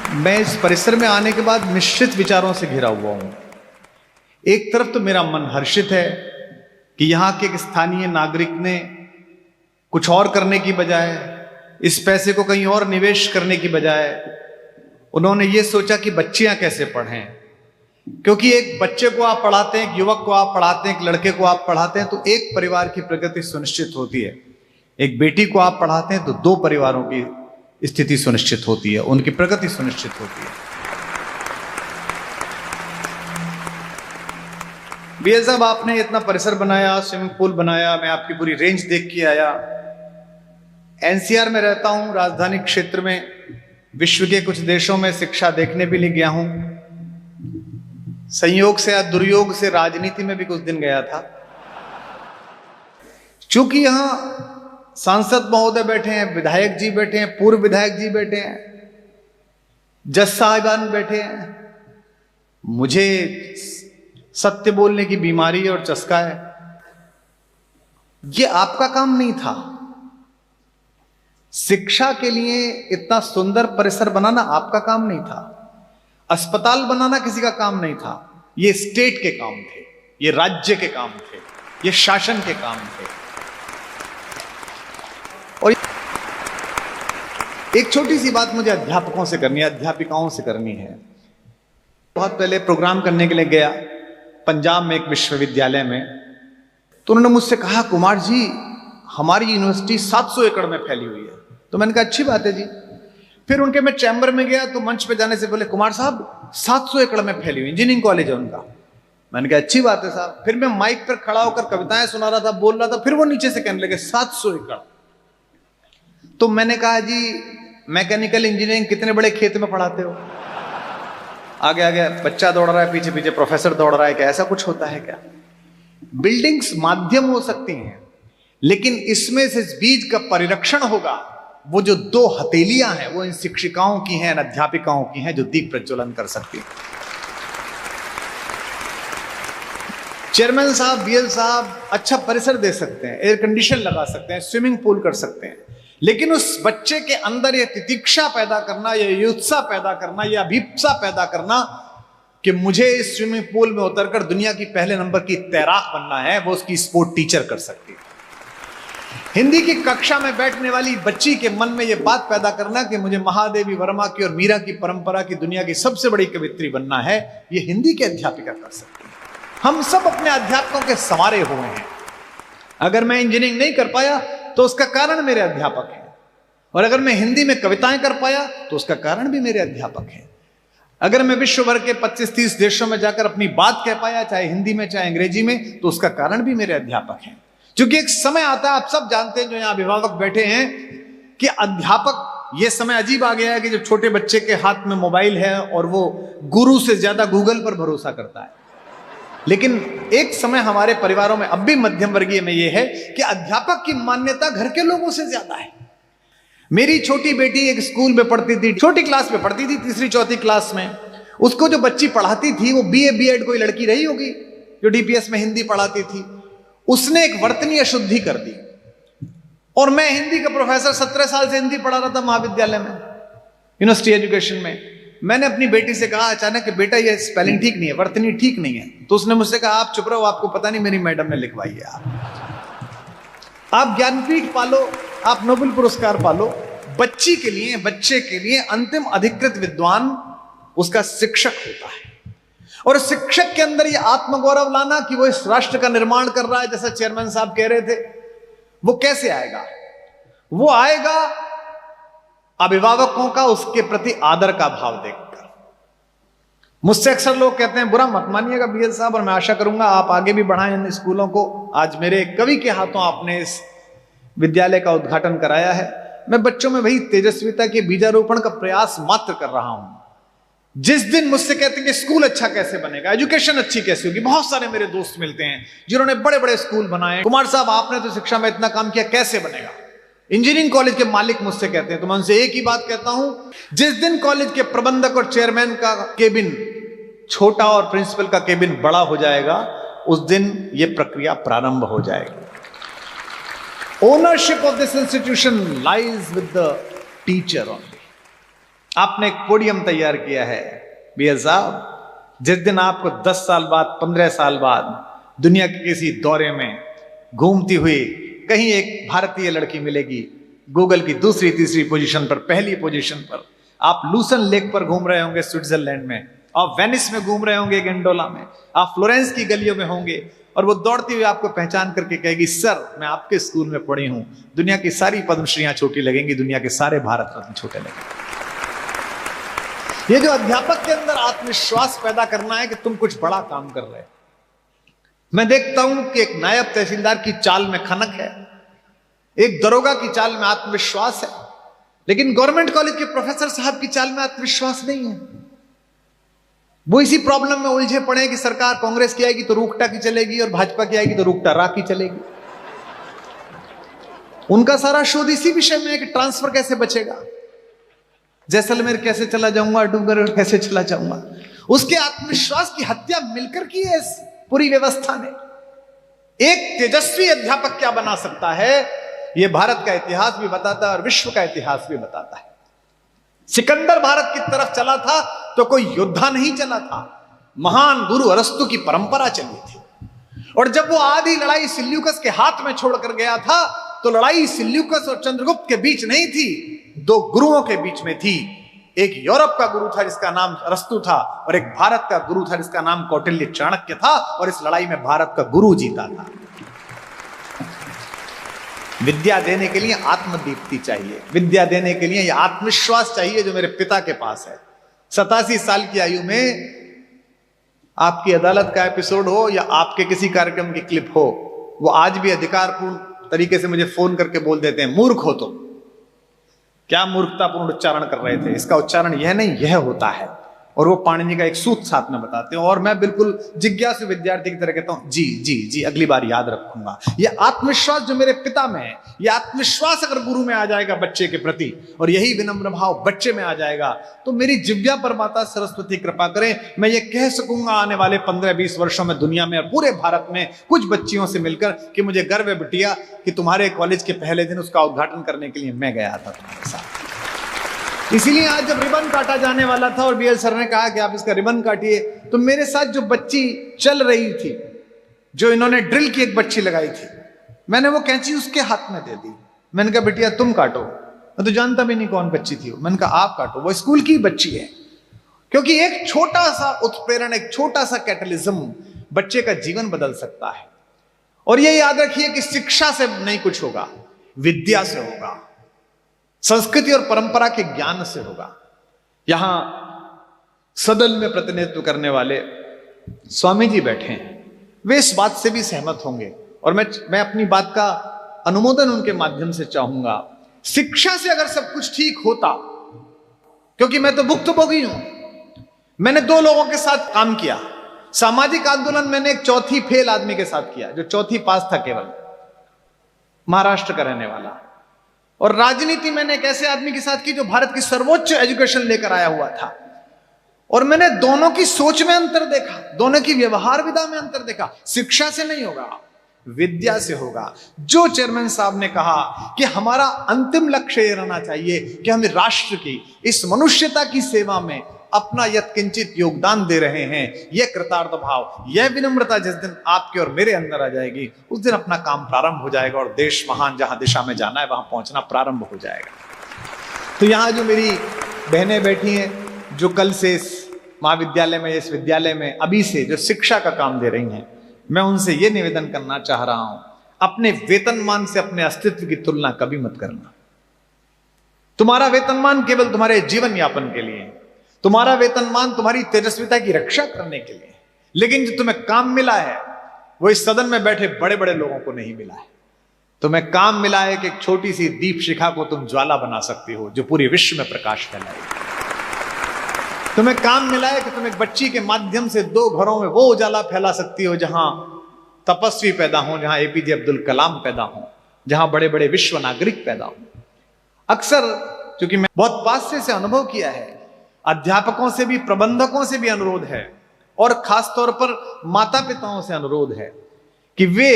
मैं इस परिसर में आने के बाद मिश्रित विचारों से घिरा हुआ हूं। एक तरफ तो मेरा मन हर्षित है कि यहां के एक स्थानीय नागरिक ने कुछ और करने की बजाय, इस पैसे को कहीं और निवेश करने की बजाय उन्होंने ये सोचा कि बच्चियां कैसे पढ़ें। क्योंकि एक बच्चे को आप पढ़ाते हैं, एक युवक को आप पढ़ाते हैं, एक लड़के को आप पढ़ाते हैं तो एक परिवार की प्रगति सुनिश्चित होती है। एक बेटी को आप पढ़ाते हैं तो दो परिवारों की स्थिति सुनिश्चित होती है, उनकी प्रगति सुनिश्चित होती है। बीएल साहब, आपने इतना परिसर बनाया, स्विमिंग पूल बनाया, मैं आपकी पूरी रेंज देख के आया। एनसीआर में रहता हूं, राजधानी क्षेत्र में, विश्व के कुछ देशों में शिक्षा देखने भी लिए गया हूं। संयोग से या दुर्योग से राजनीति में भी कुछ दिन गया था। चूंकि यहां सांसद महोदय बैठे हैं, विधायक जी बैठे हैं, पूर्व विधायक जी बैठे हैं, जज साहिबान बैठे हैं, मुझे सत्य बोलने की बीमारी और चस्का है। यह आपका काम नहीं था। शिक्षा के लिए इतना सुंदर परिसर बनाना आपका काम नहीं था। अस्पताल बनाना किसी का काम नहीं था। ये स्टेट के काम थे, ये राज्य के काम थे, ये शासन के काम थे। और एक छोटी सी बात मुझे अध्यापकों से करनी है, अध्यापिकाओं से करनी है। बहुत पहले प्रोग्राम करने के लिए गया पंजाब में एक विश्वविद्यालय में, तो उन्होंने मुझसे कहा, कुमार जी हमारी यूनिवर्सिटी 700 एकड़ में फैली हुई है। तो मैंने कहा अच्छी बात है जी। फिर उनके मैं चैम्बर में गया तो मंच पे जाने से बोले, कुमार साहब 700 एकड़ में फैली हुई, इंजीनियरिंग कॉलेज है उनका। मैंने कहा अच्छी बात है साहब। फिर मैं माइक पर खड़ा होकर कविताएं सुना रहा था, बोल रहा था, फिर वो नीचे से कहने लगे 700 एकड़। तो मैंने कहा जी मैकेनिकल इंजीनियरिंग कितने बड़े खेत में पढ़ाते हो? आगे आगे बच्चा दौड़ रहा है, पीछे पीछे प्रोफेसर दौड़ रहा है। क्या ऐसा कुछ होता है क्या? बिल्डिंग्स माध्यम हो सकती हैं, लेकिन इसमें से इस बीज का परिरक्षण होगा। वो जो दो हथेलियां हैं वो इन शिक्षिकाओं की हैं, इन अध्यापिकाओं की हैं, जो दीप प्रज्वलन कर सकती हैं। चेयरमैन साहब, बीएल साहब अच्छा परिसर दे सकते हैं, एयर कंडीशन लगा सकते हैं, स्विमिंग पूल कर सकते हैं, लेकिन उस बच्चे के अंदर यह तितिक्षा पैदा करना, यह युत्सा पैदा करना, यह अभिप्सा पैदा करना कि मुझे इस स्विमिंग पूल में उतरकर दुनिया की पहले नंबर की तैराक बनना है, वो उसकी स्पोर्ट टीचर कर सकती है। हिंदी की कक्षा में बैठने वाली बच्ची के मन में यह बात पैदा करना कि मुझे महादेवी वर्मा की और मीरा की परंपरा की दुनिया की सबसे बड़ी कवित्री बनना है, यह हिंदी की अध्यापिका कर सकती है। हम सब अपने अध्यापकों के संवारे हुए हैं। अगर मैं इंजीनियरिंग नहीं कर पाया तो उसका कारण मेरे अध्यापक हैं, और अगर मैं हिंदी में कविताएं कर पाया तो उसका कारण भी मेरे अध्यापक हैं। अगर मैं विश्व भर के 25-30 देशों में जाकर अपनी बात कह पाया, चाहे हिंदी में चाहे अंग्रेजी में, तो उसका कारण भी मेरे अध्यापक हैं। क्योंकि एक समय आता है, आप सब जानते हैं जो यहां अभिभावक बैठे हैं, कि अध्यापक, ये समय अजीब आ गया है कि जब छोटे बच्चे के हाथ में मोबाइल है और वो गुरु से ज्यादा गूगल पर भरोसा करता है। लेकिन एक समय हमारे परिवारों में, अब भी मध्यम वर्गीय में, यह है कि अध्यापक की मान्यता घर के लोगों से ज्यादा है। मेरी छोटी बेटी एक स्कूल में पढ़ती थी, छोटी क्लास में पढ़ती थी, 3री-4थी क्लास में। उसको जो बच्ची पढ़ाती थी वो बीए बीएड कोई लड़की रही होगी जो डीपीएस में हिंदी पढ़ाती थी। उसने एक वर्तनीय शुद्धि कर दी, और मैं हिंदी का प्रोफेसर 17 साल से हिंदी पढ़ा रहा था महाविद्यालय में, यूनिवर्सिटी एजुकेशन में। मैंने अपनी बेटी से कहा अचानक कि बेटा ये स्पेलिंग ठीक नहीं है, वर्तनी ठीक नहीं है। तो उसने मुझसे कहा आप चुप रहो, आपको पता नहीं मेरी मैडम ने लिखवाई है। आप ज्ञानपीठ पालो, आप नोबेल पुरस्कार पालो। बच्ची के लिए, बच्चे के लिए अंतिम अधिकृत विद्वान उसका शिक्षक होता है। और शिक्षक के अंदर यह आत्मगौरव लाना कि वो इस राष्ट्र का निर्माण कर रहा है, जैसा चेयरमैन साहब कह रहे थे, वो कैसे आएगा? वो आएगा अभिभावकों का उसके प्रति आदर का भाव देखकर। मुझसे अक्सर लोग कहते हैं, बुरा मत मानिएगा बीएल साहब, और मैं आशा करूंगा आप आगे भी बढ़ाएं इन स्कूलों को। आज मेरे कवि के हाथों आपने इस विद्यालय का उद्घाटन कराया है। मैं बच्चों में वही तेजस्विता के बीजारोपण का प्रयास मात्र कर रहा हूं। जिस दिन मुझसे कहते हैं कि स्कूल अच्छा कैसे बनेगा, एजुकेशन अच्छी कैसे होगी, बहुत सारे मेरे दोस्त मिलते हैं जिन्होंने बड़े बड़े स्कूल बनाए। कुमार साहब आपने तो शिक्षा में इतना काम किया, कैसे बनेगा? इंजीनियरिंग कॉलेज के मालिक मुझसे कहते हैं, तो मैं उनसे एक ही बात कहता हूं, जिस दिन कॉलेज के प्रबंधक और चेयरमैन का केबिन छोटा और प्रिंसिपल का केबिन बड़ा हो जाएगा, उस दिन यह प्रक्रिया प्रारंभ हो जाएगी। Ownership of this institution lies with the teacher only. आपने एक पोडियम तैयार किया है बीएल साहब। जिस दिन आपको 10 साल बाद, 15 साल बाद दुनिया के किसी दौरे में घूमती हुई कहीं एक भारतीय लड़की मिलेगी, गूगल की दूसरी तीसरी पोजीशन पर, पहली पोजीशन पर, आप लूसन लेक पर घूम रहे होंगे स्विट्जरलैंड में, आप वेनिस में घूम रहे होंगे, गेंडोला में, आप फ्लोरेंस की गलियों में होंगे, और वो दौड़ती हुई आपको पहचान करके कहेगी, सर मैं आपके स्कूल में पढ़ी हूं, दुनिया की सारी पद्मश्रीयां छोटी लगेंगी, दुनिया के सारे भारत रत्न छोटे लगेंगे। ये जो अध्यापक के अंदर आत्मविश्वास पैदा करना है कि तुम कुछ बड़ा काम कर रहे हो। मैं देखता हूं कि एक नायब तहसीलदार की चाल में खनक है, एक दरोगा की चाल में आत्मविश्वास है, लेकिन गवर्नमेंट कॉलेज के प्रोफेसर साहब की चाल में आत्मविश्वास नहीं है। वो इसी प्रॉब्लम में उलझे पड़े कि सरकार कांग्रेस की आएगी तो रूकटा की चलेगी और भाजपा की आएगी तो रूकटा रा की चलेगी। उनका सारा शोध इसी विषय में है कि ट्रांसफर कैसे बचेगा, जैसलमेर कैसे चला जाऊंगा, डूंगरगढ़ कैसे चला जाऊंगा। उसके आत्मविश्वास की हत्या मिलकर की है इस पूरी व्यवस्था ने। एक तेजस्वी अध्यापक क्या बना सकता है, यह भारत का इतिहास भी बताता है और विश्व का इतिहास भी बताता है। सिकंदर भारत की तरफ चला था तो कोई योद्धा नहीं चला था, महान गुरु अरस्तु की परंपरा चली थी। और जब वो आधी लड़ाई सिल्यूकस के हाथ में छोड़कर गया था तो लड़ाई सिल्यूकस और चंद्रगुप्त के बीच नहीं थी, दो गुरुओं के बीच में थी। एक यूरोप का गुरु था जिसका नाम अरस्तु था, और एक भारत का गुरु था जिसका नाम कौटिल्य चाणक्य था, और इस लड़ाई में भारत का गुरु जीता था। विद्या देने के लिए आत्मदीप्ति चाहिए, विद्या देने के लिए यह आत्मविश्वास चाहिए जो मेरे पिता के पास है। 87 साल की आयु में आपकी अदालत का एपिसोड हो या आपके किसी कार्यक्रम की क्लिप हो, वो आज भी अधिकारपूर्ण तरीके से मुझे फोन करके बोल देते हैं, मूर्ख हो तुम। क्या मूर्खतापूर्ण उच्चारण कर रहे थे, इसका उच्चारण यह नहीं यह होता है। और वो पाणिनि का एक सूत्र साथ में बताते हैं, और मैं बिल्कुल जिज्ञासु विद्यार्थी की तरह कहता हूं, जी जी जी अगली बार याद रखूंगा। ये आत्मविश्वास जो मेरे पिता में है, ये आत्मविश्वास अगर गुरु में आ जाएगा बच्चे के प्रति, और यही विनम्र भाव बच्चे में आ जाएगा, तो मेरी जिव्या पर माता सरस्वती कृपा करें, मैं ये कह सकूंगा आने वाले 15-20 वर्षों में दुनिया में और पूरे भारत में कुछ बच्चियों से मिलकर कि मुझे गर्व है बिटिया कि तुम्हारे कॉलेज के पहले दिन उसका उद्घाटन करने के लिए मैं गया था तुम्हारे साथ। इसीलिए आज जब रिबन काटा जाने वाला था और बीएल सर ने कहा कि आप इसका रिबन काटिए, तो मेरे साथ जो बच्ची चल रही थी, जो इन्होंने ड्रिल की एक बच्ची लगाई थी, मैंने वो कैंची उसके हाथ में दे दी। मैंने कहा बिटिया तुम काटो, मैं तो जानता भी नहीं कौन बच्ची थी वो। मैंने कहा आप काटो, वो स्कूल की बच्ची है। क्योंकि एक छोटा सा उत्प्रेरण, एक छोटा सा कैटलिज्म बच्चे का जीवन बदल सकता है। और ये याद रखिए कि शिक्षा से नहीं कुछ होगा, विद्या से होगा, संस्कृति और परंपरा के ज्ञान से होगा। यहां सदन में प्रतिनिधित्व करने वाले स्वामी जी बैठे हैं, वे इस बात से भी सहमत होंगे, और मैं अपनी बात का अनुमोदन उनके माध्यम से चाहूंगा। शिक्षा से अगर सब कुछ ठीक होता, क्योंकि मैं तो भुक्तभोगी हूं, मैंने 2 लोगों के साथ काम किया। सामाजिक आंदोलन मैंने एक चौथी फेल आदमी के साथ किया, जो चौथी पास था केवल, महाराष्ट्र का रहने वाला। और राजनीति मैंने एक ऐसे आदमी के साथ की जो भारत की सर्वोच्च एजुकेशन लेकर आया हुआ था। और मैंने दोनों की सोच में अंतर देखा, दोनों की व्यवहार विधा में अंतर देखा। शिक्षा से नहीं होगा, विद्या से होगा। जो चेयरमैन साहब ने कहा कि हमारा अंतिम लक्ष्य यह रहना चाहिए कि हम राष्ट्र की, इस मनुष्यता की सेवा में अपना यत्किंचित योगदान दे रहे हैं, यह कृतार्थ भाव, यह विनम्रता जिस दिन आपके और मेरे अंदर आ जाएगी, उस दिन अपना काम प्रारंभ हो जाएगा, और देश महान जहां दिशा में जाना है वहां पहुंचना प्रारंभ हो जाएगा। तो यहां जो मेरी बहनें बैठी हैं, जो कल से इस महाविद्यालय में, इस विद्यालय में अभी से जो शिक्षा का काम दे रही हैं, मैं उनसे यह निवेदन करना चाह रहा हूं, अपने वेतनमान से अपने अस्तित्व की तुलना कभी मत करना। तुम्हारा वेतनमान केवल तुम्हारे जीवन यापन के लिए, तुम्हारा वेतनमान तुम्हारी तेजस्विता की रक्षा करने के लिए, लेकिन जो तुम्हें काम मिला है वो इस सदन में बैठे बड़े बड़े लोगों को नहीं मिला है। तुम्हें काम मिला है कि एक छोटी सी दीप शिखा को तुम ज्वाला बना सकती हो जो पूरे विश्व में प्रकाश फैलाएगी। तुम्हें काम मिला है कि तुम एक बच्ची के माध्यम से 2 घरों में वो उजाला फैला सकती हो जहां तपस्वी पैदा हो, जहां एपीजे अब्दुल कलाम पैदा हो, जहां बड़े बड़े विश्व नागरिक पैदा हो। अक्सर क्योंकि मैं बहुत पास से अनुभव किया है, अध्यापकों से भी, प्रबंधकों से भी अनुरोध है, और खासतौर पर माता पिताओं से अनुरोध है कि वे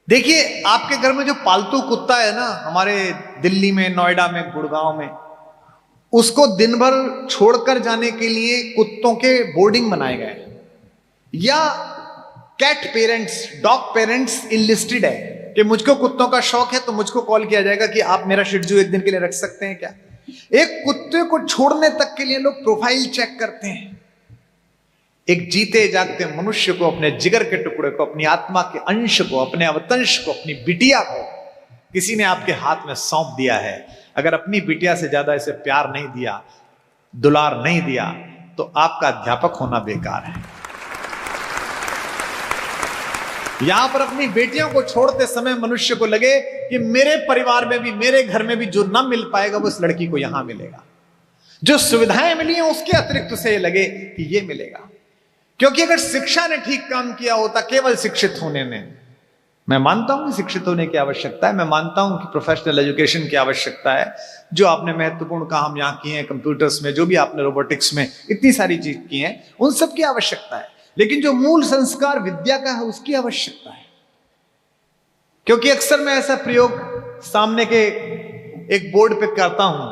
देखिए, आपके घर में जो पालतू कुत्ता है ना, हमारे दिल्ली में, नोएडा में, गुड़गांव में, उसको दिन भर छोड़कर जाने के लिए कुत्तों के बोर्डिंग बनाए गए, या cat parents, dog parents enlisted है कि मुझको कुत्तों का शौक है तो मुझको कॉल किया जाएगा कि आप मेरा शिट्जू एक दिन के लिए रख सकते हैं क्या। एक कुत्ते को छोड़ने तक के लिए लोग प्रोफाइल चेक करते हैं। एक जीते जागते मनुष्य को, अपने जिगर के टुकड़े को, अपनी आत्मा के अंश को, अपने अवतंश को, अपनी बिटिया को किसी ने आपके हाथ में सौंप दिया है। अगर अपनी बिटिया से ज्यादा इसे प्यार नहीं दिया, दुलार नहीं दिया, तो आपका अध्यापक होना बेकार है। यहां पर अपनी बेटियों को छोड़ते समय मनुष्य को लगे कि मेरे परिवार में भी, मेरे घर में भी जो ना मिल पाएगा वो इस लड़की को यहां मिलेगा। जो सुविधाएं मिली हैं उसके अतिरिक्त उसे लगे कि ये मिलेगा। क्योंकि अगर शिक्षा ने ठीक काम किया होता, केवल शिक्षित होने ने, मैं मानता हूं कि शिक्षित होने की आवश्यकता है, मैं मानता हूं कि प्रोफेशनल एजुकेशन की आवश्यकता है, जो आपने महत्वपूर्ण काम यहां किए हैं, कंप्यूटर्स में, जो भी आपने रोबोटिक्स में इतनी सारी चीज की हैं, उन सब की आवश्यकता है। लेकिन जो मूल संस्कार विद्या का है उसकी आवश्यकता है। क्योंकि अक्सर मैं ऐसा प्रयोग सामने के एक बोर्ड पे करता हूं,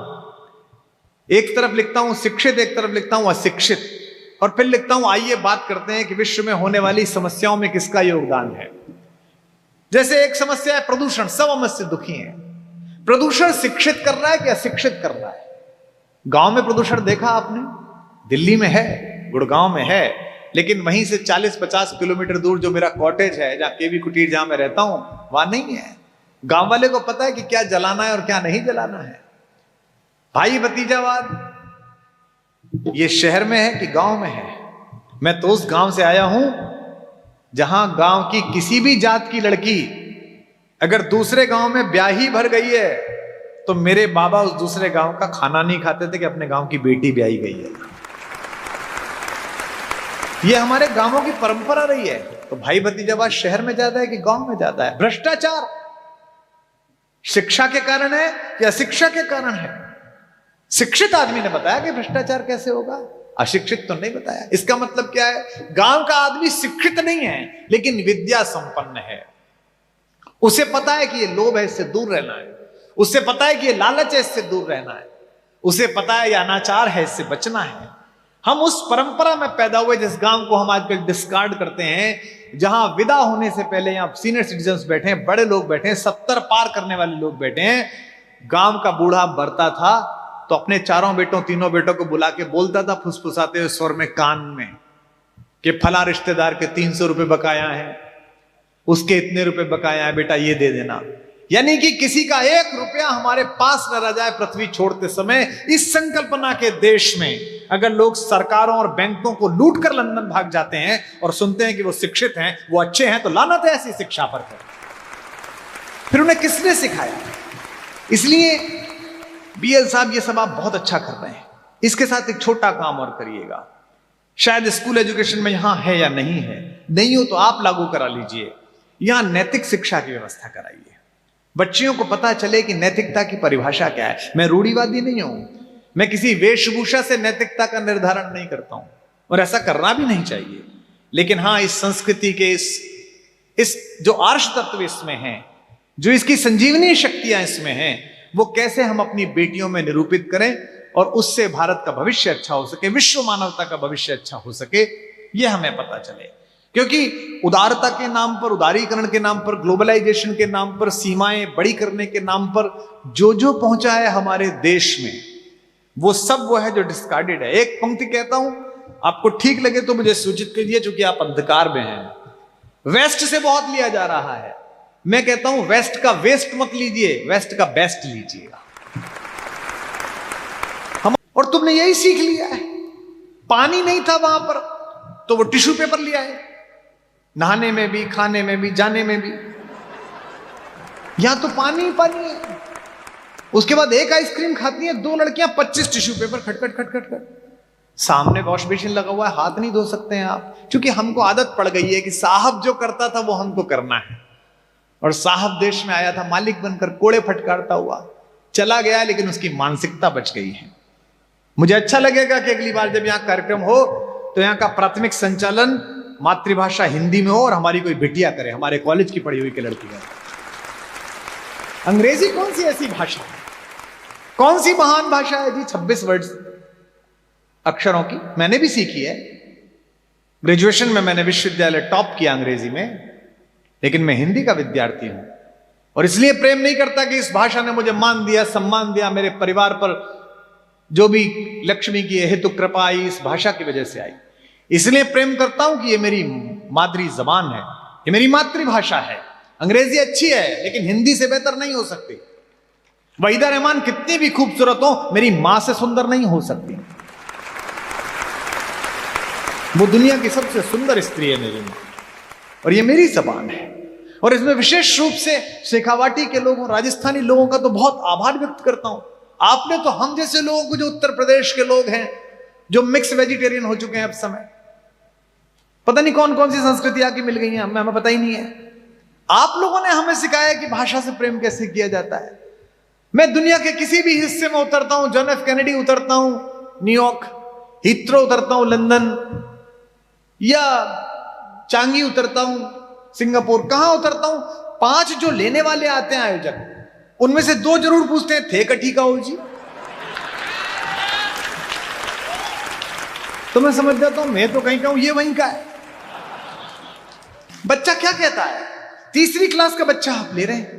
एक तरफ लिखता हूं शिक्षित, एक तरफ लिखता हूं अशिक्षित, और फिर लिखता हूं आइए बात करते हैं कि विश्व में होने वाली समस्याओं में किसका योगदान है। जैसे एक समस्या है प्रदूषण, सब हम इससे दुखी हैं। प्रदूषण शिक्षित कर रहा है कि अशिक्षित कर रहा है? गांव में प्रदूषण देखा आपने? दिल्ली में है, गुड़गांव में है, लेकिन वहीं से 40-50 किलोमीटर दूर जो मेरा कॉटेज है, जहां केवी कुटीर, जहां मैं रहता हूं, वहां नहीं है। गांव वाले को पता है कि क्या जलाना है और क्या नहीं जलाना है। भाई भतीजावाद ये शहर में है कि गांव में है? मैं तो उस गांव से आया हूं जहां गांव की किसी भी जात की लड़की अगर दूसरे गांव में ब्याही भर गई है तो मेरे बाबा उस दूसरे गांव का खाना नहीं खाते थे कि अपने गांव की बेटी ब्याही गई है। ये हमारे गांवों की परंपरा रही है। तो भाई भतीजावाद शहर में ज्यादा है कि गांव में ज्यादा है? भ्रष्टाचार शिक्षा के कारण है या अशिक्षा के कारण है? शिक्षित आदमी ने बताया कि भ्रष्टाचार कैसे होगा, अशिक्षित तो नहीं बताया। इसका मतलब क्या है? गांव का आदमी शिक्षित नहीं है लेकिन विद्या संपन्न है। उसे पता है कि ये लोभ है, इससे दूर रहना है। उसे पता है कि ये लालच है, इससे दूर रहना है। उसे पता है ये अनाचार है, इससे बचना है। हम उस परंपरा में पैदा हुए जिस गांव को हम आजकल डिस्कार्ड करते हैं, जहां विदा होने से पहले यहां सीनियर सिटीजन्स बैठे हैं, बड़े लोग बैठे हैं, 70 पार करने वाले लोग बैठे हैं। गांव का बूढ़ा बरता था तो अपने चारों बेटों, तीनों बेटों को बुला के बोलता था फुसफुसाते हुए स्वर में कान में कि फला रिश्तेदार के 300 रुपए बकाया है, उसके इतने रुपए बकाया है, बेटा ये दे देना। यानी कि किसी का 1 रुपया हमारे पास न रह जाए पृथ्वी छोड़ते समय। इस संकल्पना के देश में अगर लोग सरकारों और बैंकों को लूट कर लंदन भाग जाते हैं और सुनते हैं कि वो शिक्षित हैं, वो अच्छे हैं, तो लानत है ऐसी शिक्षा पर। फिर उन्हें किसने सिखाया? इसलिए बीएल साहब ये सब आप बहुत अच्छा कर रहे हैं। इसके साथ एक छोटा काम और करिएगा। शायद स्कूल एजुकेशन में यहां है या नहीं है, नहीं हो तो आप लागू करा लीजिए। यहां नैतिक शिक्षा की व्यवस्था कराइए। बच्चियों को पता चले कि नैतिकता की परिभाषा क्या है। मैं रूढ़िवादी नहीं हूं, मैं किसी वेशभूषा से नैतिकता का निर्धारण नहीं करता हूं और ऐसा करना भी नहीं चाहिए। लेकिन हां, इस संस्कृति के इस जो आर्ष तत्व इसमें है, जो इसकी संजीवनी शक्तियां इसमें हैं, वो कैसे हम अपनी बेटियों में निरूपित करें और उससे भारत का भविष्य अच्छा हो सके, विश्व मानवता का भविष्य अच्छा हो सके, ये हमें पता चले। क्योंकि उदारता के नाम पर, उदारीकरण के नाम पर, ग्लोबलाइजेशन के नाम पर, सीमाएं बड़ी करने के नाम पर जो जो पहुंचा है हमारे देश में, वो सब वो है जो डिस्कार्डेड है। एक पंक्ति कहता हूं, आपको ठीक लगे तो मुझे सूचित कीजिए, क्योंकि आप अंधकार में हैं। वेस्ट से बहुत लिया जा रहा है। मैं कहता हूं वेस्ट का वेस्ट मत लीजिए, वेस्ट का बेस्ट लीजिएगा। हम और तुमने यही सीख लिया है। पानी नहीं था वहां पर तो वो टिश्यू पेपर लिया है, नहाने में भी, खाने में भी, जाने में भी। यहां तो पानी ही पानी है। उसके बाद एक आइसक्रीम खाती है 2 लड़कियां, 25 टिश्यू पेपर खटखट खटखट खट। सामने वॉश बेसिन लगा हुआ है, हाथ नहीं धो सकते हैं आप, क्योंकि हमको आदत पड़ गई है कि साहब जो करता था वो हमको करना है। और साहब देश में आया था मालिक बनकर, कोड़े फटकारता हुआ चला गया, लेकिन उसकी मानसिकता बच गई है। मुझे अच्छा लगेगा कि अगली बार जब यहां कार्यक्रम हो तो यहां का प्राथमिक संचालन मातृभाषा हिंदी में हो और हमारी कोई बिटिया करे, हमारे कॉलेज की पढ़ी हुई की लड़की है। अंग्रेजी कौन सी ऐसी भाषा है कौन सी महान भाषा है जी 26 वर्ड्स अक्षरों की? मैंने भी सीखी है, ग्रेजुएशन में मैंने विश्वविद्यालय टॉप किया अंग्रेजी में, लेकिन मैं हिंदी का विद्यार्थी हूं और इसलिए प्रेम नहीं करता कि इस भाषा ने मुझे मान दिया, सम्मान दिया, मेरे परिवार पर जो भी लक्ष्मी की हेतु कृपा आई इस भाषा की वजह से आई। इसलिए प्रेम करता हूं कि ये मेरी मादरी जबान है, ये मेरी मातृभाषा है। अंग्रेजी अच्छी है लेकिन हिंदी से बेहतर नहीं हो सकती। वहीदा रहमान कितनी भी खूबसूरत हो, मेरी मां से सुंदर नहीं हो सकती। वो दुनिया की सबसे सुंदर स्त्री है मेरी मां, और ये मेरी जबान है। और इसमें विशेष रूप से शेखावाटी के लोगों, राजस्थानी लोगों का तो बहुत आभार व्यक्त करता हूं। आपने तो हम जैसे लोगों को, जो उत्तर प्रदेश के लोग हैं, जो मिक्स वेजिटेरियन हो चुके हैं अब समय, पता नहीं कौन कौन सी संस्कृति आके मिल गई हैं, हमें पता ही नहीं है। आप लोगों ने हमें सिखाया कि भाषा से प्रेम कैसे किया जाता है। मैं दुनिया के किसी भी हिस्से में उतरता हूं, जॉन एफ कैनेडी उतरता हूं न्यूयॉर्क, हीथ्रो उतरता हूं लंदन, या चांगी उतरता हूं सिंगापुर, कहां उतरता हूं, 5 जो लेने वाले आते हैं आयोजक, उनमें से 2 जरूर पूछते हैं थे कठी का हो जी। तो मैं समझ जाता हूं मैं तो कहीं का हूं, ये वहीं का है। बच्चा क्या कहता है? 3री क्लास का बच्चा आप ले रहे हैं,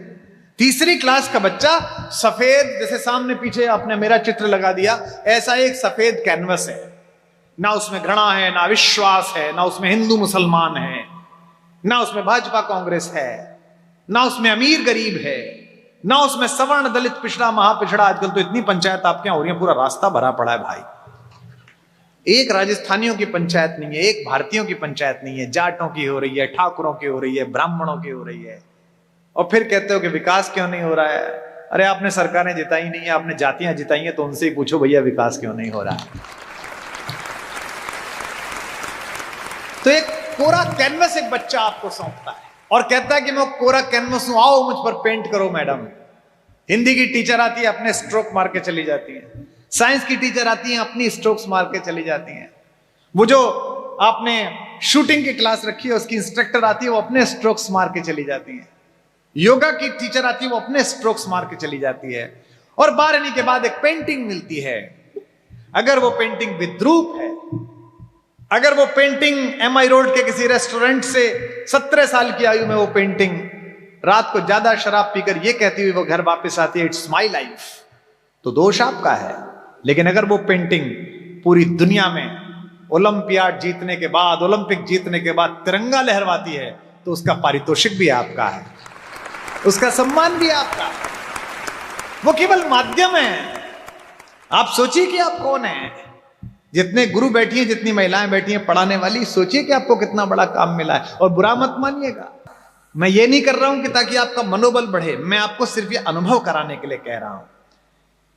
3री क्लास का बच्चा सफेद, जैसे सामने पीछे आपने मेरा चित्र लगा दिया, ऐसा एक सफेद कैनवस है, ना उसमें घृणा है, ना विश्वास है, ना उसमें हिंदू मुसलमान है, ना उसमें भाजपा कांग्रेस है, ना उसमें अमीर गरीब है, ना उसमें सवर्ण दलित पिछड़ा महापिछड़ा। आजकल तो इतनी पंचायत आपके यहां हो रही है, पूरा रास्ता भरा पड़ा है भाई। एक राजस्थानियों की पंचायत नहीं है, एक भारतीयों की पंचायत नहीं है, जाटों की हो रही है, ठाकुरों की हो रही है, ब्राह्मणों की हो रही है। और फिर कहते हो कि विकास क्यों नहीं हो रहा है? अरे आपने सरकारें जिताई नहीं है, आपने जातियां जिताई हैं, तो उनसे ही पूछो भैया विकास क्यों नहीं हो रहा है। तो एक कोरा कैनवस एक बच्चा आपको सौंपता है और कहता है कि मैं कोरा कैनवस हूं, आओ मुझ पर पेंट करो मैडम। हिंदी की टीचर आती है, अपने स्ट्रोक मार के चली जाती है। साइंस की टीचर आती है, अपनी स्ट्रोक्स मार के चली जाती हैं। वो जो आपने शूटिंग की क्लास रखी है, उसकी इंस्ट्रक्टर आती है, वो अपने स्ट्रोक्स मार के चली जाती हैं। योगा की टीचर आती है, वो अपने स्ट्रोक्स मार के चली जाती है। और 12वीं के बाद एक पेंटिंग मिलती है। अगर वो पेंटिंग विद्रूप है, अगर वो पेंटिंग MI रोड के किसी रेस्टोरेंट से 17 साल की आयु में वो पेंटिंग रात को ज्यादा शराब पीकर ये कहती हुई वो घर वापस आती है, इट्स माई लाइफ, तो दोष आपका है। लेकिन अगर वो पेंटिंग पूरी दुनिया में ओलंपियाड जीतने के बाद, ओलंपिक जीतने के बाद तिरंगा लहरवाती है, तो उसका पारितोषिक भी आपका है, उसका सम्मान भी आपका है। वो केवल माध्यम है। आप सोचिए कि आप कौन है। जितने गुरु बैठी हैं, जितनी महिलाएं बैठी हैं पढ़ाने वाली, सोचिए कि आपको कितना बड़ा काम मिला है। और बुरा मत मानिएगा, मैं ये नहीं कर रहा हूं कि ताकि आपका मनोबल बढ़े, मैं आपको सिर्फ ये अनुभव कराने के लिए कह रहा हूं।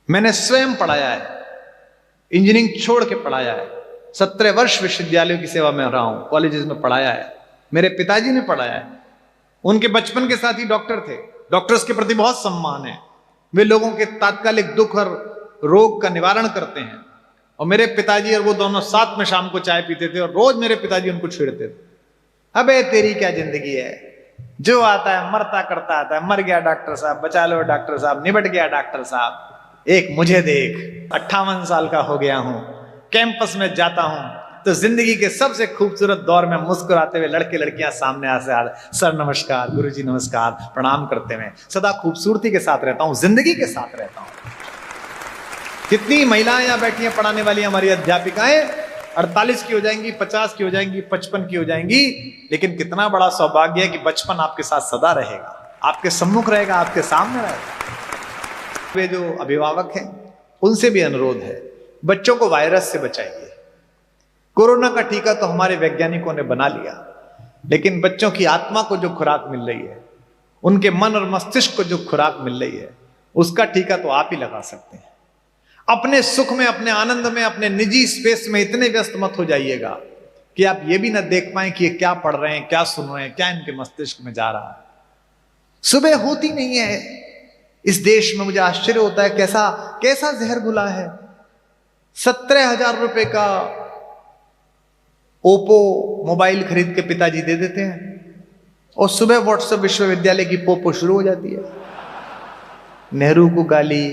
मैंने स्वयं पढ़ाया है, इंजीनियरिंग छोड़ के पढ़ाया है, 17 वर्ष विश्वविद्यालयों की सेवा में रहा हूं, कॉलेजेस में पढ़ाया है। मेरे पिताजी ने पढ़ाया है, उनके बचपन के साथ ही डॉक्टर थे। डॉक्टर्स के प्रति बहुत सम्मान है, वे लोगों के तात्कालिक दुख और रोग का निवारण करते हैं। और मेरे पिताजी और वो दोनों साथ में शाम को चाय पीते थे और रोज मेरे पिताजी उनको छेड़ते थे, अबे तेरी क्या जिंदगी है, जो आता है मरता करता आता है, मर गया डॉक्टर साहब, बचा लो डॉक्टर साहब, निबट गया डॉक्टर साहब, एक मुझे देख, 58 साल का हो गया हूं, कैंपस में जाता हूं तो जिंदगी के सबसे खूबसूरत दौर में मुस्कुराते हुए लड़के लड़कियां सामने आ सर नमस्कार, गुरुजी नमस्कार, प्रणाम करते हुए सदा खूबसूरती के साथ रहता हूं, जिंदगी के साथ रहता हूं। कितनी महिलाएं यहां बैठी हैं पढ़ाने वाली, हमारी अध्यापिकाएं 48 की हो जाएंगी, 50 की हो जाएंगी, 55 की हो जाएंगी, लेकिन कितना बड़ा सौभाग्य है कि बचपन आपके साथ सदा रहेगा, आपके सम्मुख रहेगा, आपके सामने रहेगा। वे जो अभिभावक हैं उनसे भी अनुरोध है, बच्चों को वायरस से बचाइए। कोरोना का टीका तो हमारे वैज्ञानिकों ने बना लिया, लेकिन बच्चों की आत्मा को जो खुराक मिल रही है, उनके मन और मस्तिष्क को जो खुराक मिल रही है, उसका टीका तो आप ही लगा सकते हैं। अपने सुख में, अपने आनंद में, अपने निजी स्पेस में इतने व्यस्त मत हो जाइएगा कि आप ये भी ना देख पाए कि ये क्या पढ़ रहे हैं, क्या सुन रहे हैं, क्या इनके मस्तिष्क में जा रहा है। सुबह होती नहीं है इस देश में, मुझे आश्चर्य होता है कैसा कैसा जहर घुला है। 17,000 रुपए का ओप्पो मोबाइल खरीद के पिताजी दे देते हैं और सुबह व्हाट्सएप विश्वविद्यालय की पोपो शुरू हो जाती है। नेहरू को गाली,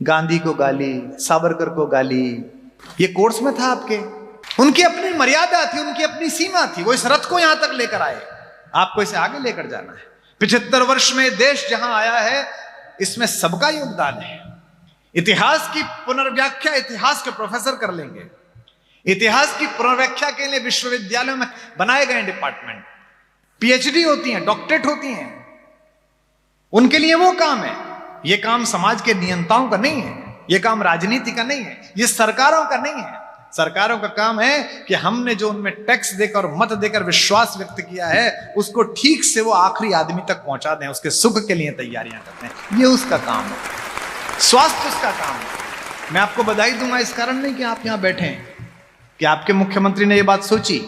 गांधी को गाली, सावरकर को गाली, ये कोर्स में था आपके? उनकी अपनी मर्यादा थी, उनकी अपनी सीमा थी, वो इस रथ को यहां तक लेकर आए, आपको इसे आगे लेकर जाना है। 75 वर्ष में देश जहां आया है, इसमें सबका योगदान है। इतिहास की पुनर्व्याख्या इतिहास के प्रोफेसर कर लेंगे। इतिहास की पुनर्व्याख्या के लिए विश्वविद्यालयों में बनाए गए डिपार्टमेंट, पीएचडी होती हैं, डॉक्टरेट होती हैं, उनके लिए वो काम है। ये काम समाज के नियंताओं का नहीं है, ये काम राजनीति का नहीं है, ये सरकारों का नहीं है। सरकारों का काम है कि हमने जो उनमें टैक्स देकर और मत देकर विश्वास व्यक्त किया है, उसको ठीक से वो आखिरी आदमी तक पहुंचा दें, उसके सुख के लिए तैयारियां करते हैं, ये उसका काम है। स्वास्थ्य उसका काम है। मैं आपको बधाई दूंगा इस कारण नहीं कि आप यहां बैठे हैं कि आपके मुख्यमंत्री ने यह बात सोची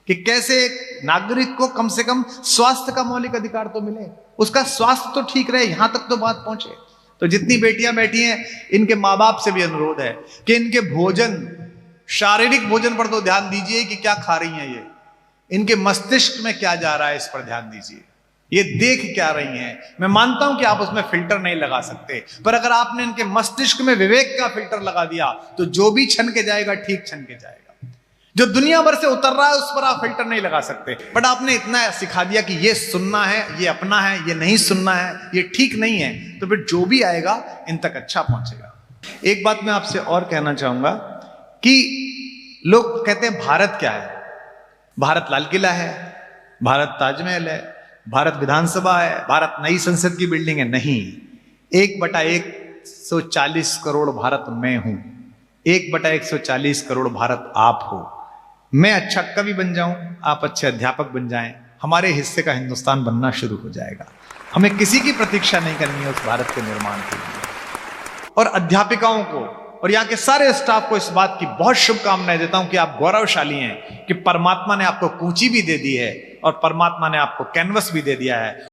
कि कैसे एक नागरिक को कम से कम स्वास्थ्य का मौलिक अधिकार तो मिले, उसका स्वास्थ्य तो ठीक रहे, यहां तक तो बात पहुंचे। तो जितनी बेटियां बैठी हैं, इनके माँ बाप से भी अनुरोध है कि इनके भोजन, शारीरिक भोजन पर तो ध्यान दीजिए कि क्या खा रही हैं ये, इनके मस्तिष्क में क्या जा रहा है इस पर ध्यान दीजिए, ये देख क्या रही हैं। मैं मानता हूं कि आप उसमें फिल्टर नहीं लगा सकते, पर अगर आपने इनके मस्तिष्क में विवेक का फिल्टर लगा दिया तो जो भी छन के जाएगा ठीक छन के जाएगा। जो दुनिया भर से उतर रहा है उस पर आप फिल्टर नहीं लगा सकते, बट आपने इतना सिखा दिया कि ये सुनना है, ये अपना है, ये नहीं सुनना है, ये ठीक नहीं है, तो फिर जो भी आएगा इन तक अच्छा पहुंचेगा। एक बात मैं आपसे और कहना चाहूंगा कि लोग कहते हैं भारत क्या है? भारत लाल किला है, भारत ताजमहल है, भारत विधानसभा है, भारत नई संसद की बिल्डिंग है। नहीं, 1/140 करोड़ भारत मैं हूं, 1/140 करोड़ भारत आप हो। मैं अच्छा कवि बन जाऊं, आप अच्छे अध्यापक बन जाएं, हमारे हिस्से का हिंदुस्तान बनना शुरू हो जाएगा। हमें किसी की प्रतीक्षा नहीं करनी है उस भारत के निर्माण के लिए। और अध्यापिकाओं को और यहाँ के सारे स्टाफ को इस बात की बहुत शुभकामनाएं देता हूं कि आप गौरवशाली हैं कि परमात्मा ने आपको कूंची भी दे दी है और परमात्मा ने आपको कैनवस भी दे दिया है।